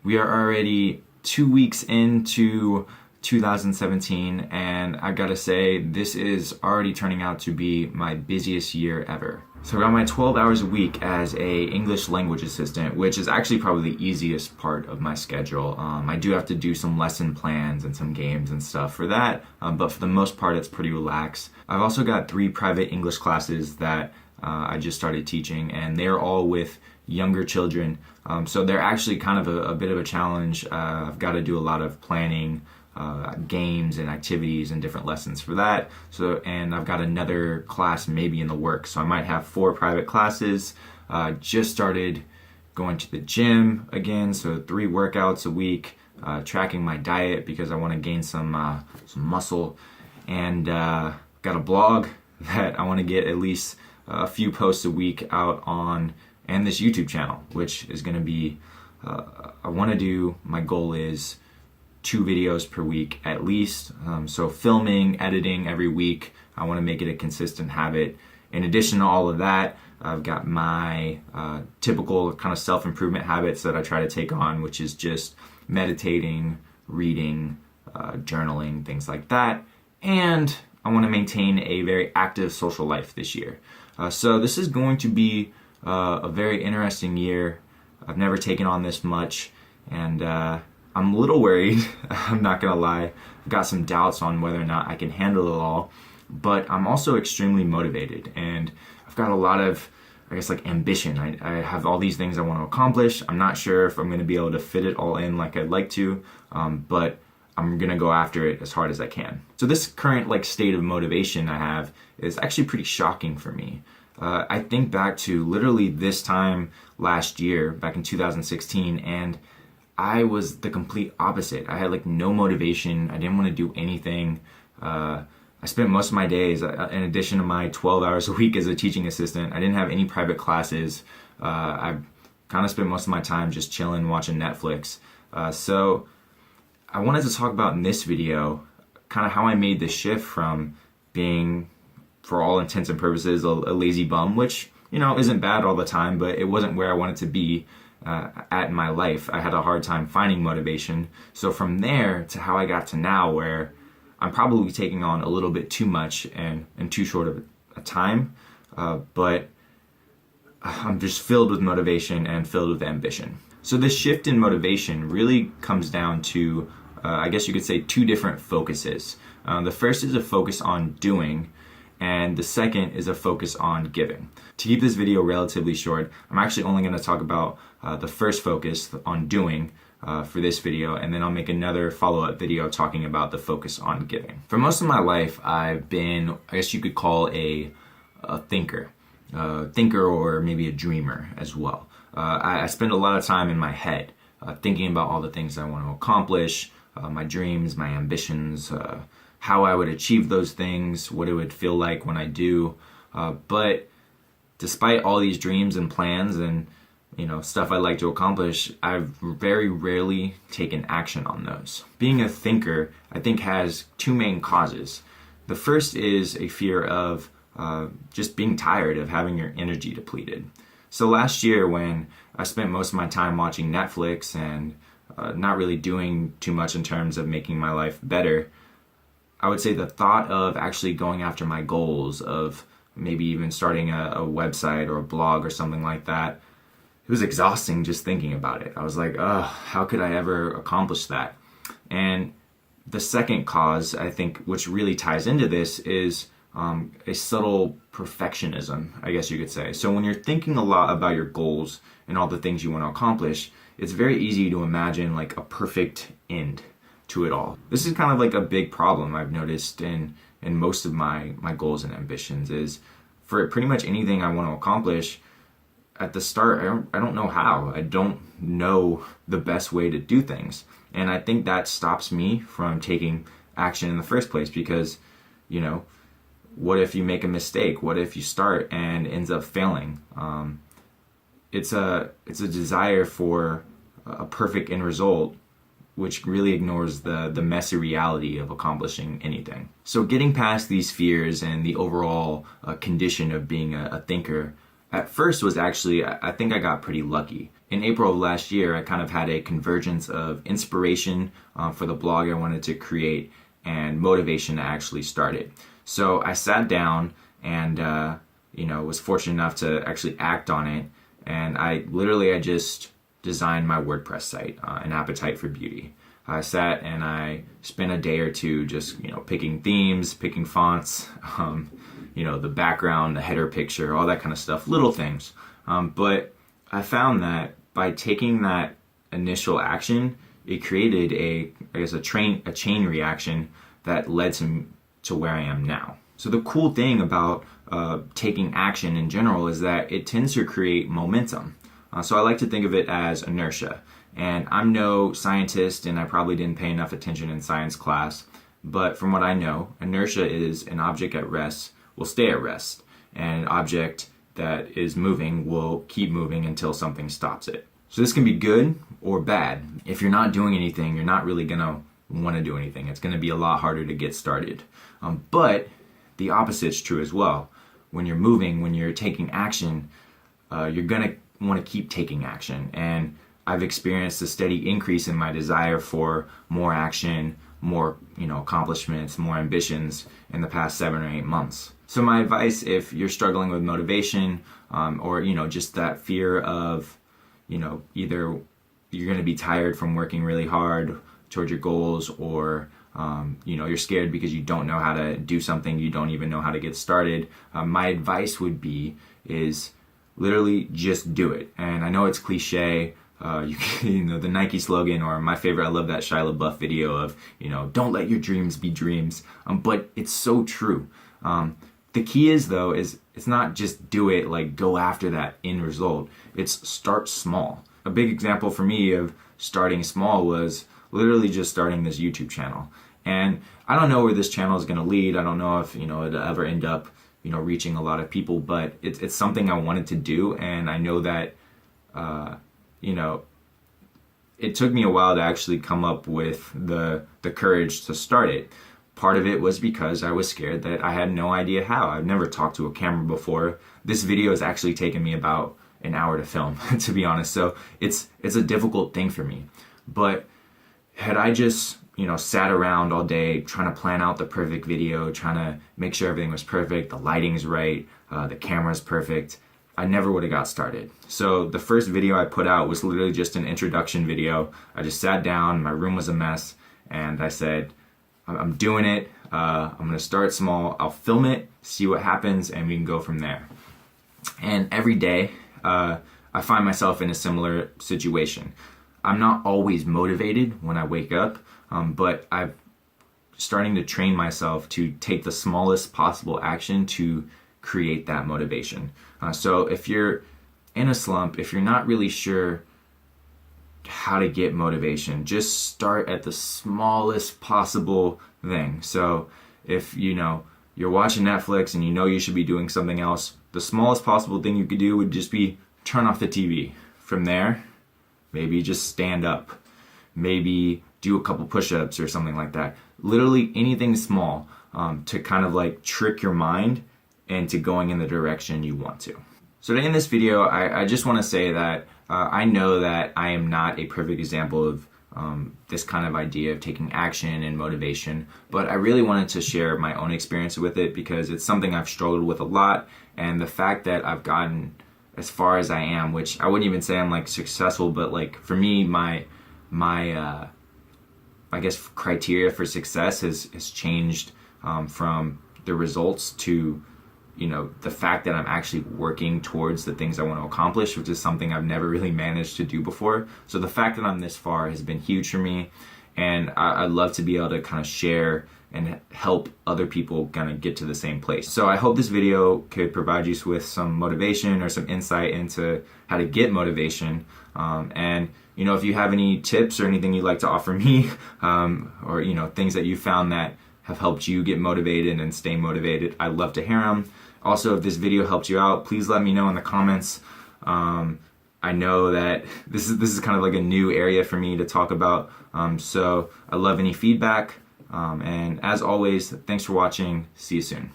We are already 2 weeks into 2017, and I gotta say, this is already turning out to be my busiest year ever. So I got my 12 hours a week as a English language assistant, which is actually probably the easiest part of my schedule. I do have to do some lesson plans and some games and stuff for that, but for the most part, it's pretty relaxed. I've also got 3 private English classes that I just started teaching, and they're all with younger children. So they're actually kind of a bit of a challenge. I've got to do a lot of planning, games and activities and different lessons for that. And I've got another class maybe in the works. So I might have 4 private classes. Just started going to the gym again, so 3 workouts a week. Tracking my diet because I want to gain some muscle, and got a blog that I want to get at least a few posts a week out on, and this YouTube channel, which is going to be, my goal is 2 videos per week at least. So filming, editing every week, I want to make it a consistent habit. In addition to all of that, I've got my typical kind of self-improvement habits that I try to take on, which is just meditating, reading, journaling, things like that. And I want to maintain a very active social life this year. So this is going to be a very interesting year. I've never taken on this much, and I'm a little worried. I'm not gonna lie. I've got some doubts on whether or not I can handle it all, but I'm also extremely motivated, and I've got a lot of, I guess, like ambition. I have all these things I want to accomplish. I'm not sure if I'm gonna be able to fit it all in like I'd like to, but I'm gonna go after it as hard as I can. So this current state of motivation I have is actually pretty shocking for me. I think back to literally this time last year, back in 2016, and I was the complete opposite. I had no motivation. I didn't want to do anything. I spent most of my days, in addition to my 12 hours a week as a teaching assistant, I didn't have any private classes. I kind of spent most of my time just chilling, watching Netflix. So I wanted to talk about in this video kind of how I made the shift from being, for all intents and purposes, a lazy bum, which, isn't bad all the time, but it wasn't where I wanted to be at in my life. I had a hard time finding motivation. So from there to how I got to now, where I'm probably taking on a little bit too much and in too short of a time, but I'm just filled with motivation and filled with ambition. So this shift in motivation really comes down to, I guess you could say, 2 different focuses. The first is a focus on doing, and the second is a focus on giving. To keep this video relatively short, I'm actually only going to talk about the first focus on doing for this video, and then I'll make another follow-up video talking about the focus on giving. For most of my life, I've been, I guess you could call a thinker. Or maybe a dreamer as well. I spend a lot of time in my head thinking about all the things I want to accomplish, my dreams, my ambitions, how I would achieve those things, what it would feel like when I do. But despite all these dreams and plans and stuff I'd like to accomplish, I've very rarely taken action on those. Being a thinker, I think, has 2 main causes. The first is a fear of just being tired of having your energy depleted. So last year, when I spent most of my time watching Netflix and not really doing too much in terms of making my life better, I would say the thought of actually going after my goals, of maybe even starting a website or a blog or something like that, it was exhausting just thinking about it. I was like, how could I ever accomplish that? And the second cause, I think, which really ties into this, is a subtle perfectionism, I guess you could say. So when you're thinking a lot about your goals and all the things you want to accomplish, it's very easy to imagine a perfect end to it all. This is kind of a big problem I've noticed in most of my goals and ambitions, is for pretty much anything I want to accomplish, at the start, I don't know how. I don't know the best way to do things. And I think that stops me from taking action in the first place, because, what if you make a mistake? What if you start and ends up failing? It's a desire for a perfect end result, which really ignores the messy reality of accomplishing anything. So getting past these fears and the overall condition of being a thinker, at first was actually, I think I got pretty lucky. In April of last year, I kind of had a convergence of inspiration for the blog I wanted to create and motivation to actually start it. So I sat down and was fortunate enough to actually act on it. And I just designed my WordPress site, An Appetite for Beauty. I sat and I spent a day or two just picking themes, picking fonts, the background, the header picture, all that kind of stuff, little things. But I found that by taking that initial action, it created a chain reaction that led to where I am now. So the cool thing about taking action in general is that it tends to create momentum. So I like to think of it as inertia. And I'm no scientist, and I probably didn't pay enough attention in science class, but from what I know, inertia is an object at rest will stay at rest, and an object that is moving will keep moving until something stops it. So this can be good or bad. If you're not doing anything, you're not really gonna want to do anything. It's gonna be a lot harder to get started. But the opposite's true as well. When you're moving, when you're taking action, you're gonna want to keep taking action. And I've experienced a steady increase in my desire for more action, more accomplishments, more ambitions in the past 7 or 8 months. So my advice, if you're struggling with motivation, or just that fear of either you're going to be tired from working really hard towards your goals, or you're scared because you don't know how to do something, you don't even know how to get started, my advice would be is literally just do it. And I know it's cliche, the Nike slogan, or my favorite, I love that Shia LaBeouf video of don't let your dreams be dreams, but it's so true. The key is it's not just do it, like go after that end result. It's start small. A big example for me of starting small was literally just starting this YouTube channel. And I don't know where this channel is going to lead. I don't know if it'll ever end up reaching a lot of people, but it's something I wanted to do, and I know that it took me a while to actually come up with the courage to start it. Part of it was because I was scared that I had no idea how. I've never talked to a camera before. This video has actually taken me about an hour to film, to be honest. So it's a difficult thing for me. But had I just sat around all day trying to plan out the perfect video, trying to make sure everything was perfect, the lighting's right, the camera's perfect, I never would have got started. So the first video I put out was literally just an introduction video. I just sat down, my room was a mess, and I said, I'm doing it. I'm gonna start small. I'll film it, see what happens, and we can go from there. And every day, I find myself in a similar situation. I'm not always motivated when I wake up, but I'm starting to train myself to take the smallest possible action to create that motivation. So if you're in a slump, if you're not really sure how to get motivation, just start at the smallest possible thing. So if you're watching Netflix and you should be doing something else, the smallest possible thing you could do would just be turn off the TV. From there, maybe just stand up, maybe do a couple push-ups or something like that. Literally anything small to kind of like trick your mind into going in the direction you want to. So to end this video, I just want to say that I know that I am not a perfect example of this kind of idea of taking action and motivation, but I really wanted to share my own experience with it because it's something I've struggled with a lot, and the fact that I've gotten as far as I am, which I wouldn't even say I'm like successful, but like for me, my I guess criteria for success has changed from the results to the fact that I'm actually working towards the things I want to accomplish, which is something I've never really managed to do before. So the fact that I'm this far has been huge for me, and I'd love to be able to kind of share and help other people kind of get to the same place. So I hope this video could provide you with some motivation or some insight into how to get motivation. And if you have any tips or anything you'd like to offer me, or things that you found that have helped you get motivated and stay motivated, I'd love to hear them. Also, if this video helped you out, please let me know in the comments. I know that this is kind of like a new area for me to talk about, so I love any feedback. And as always, thanks for watching. See you soon.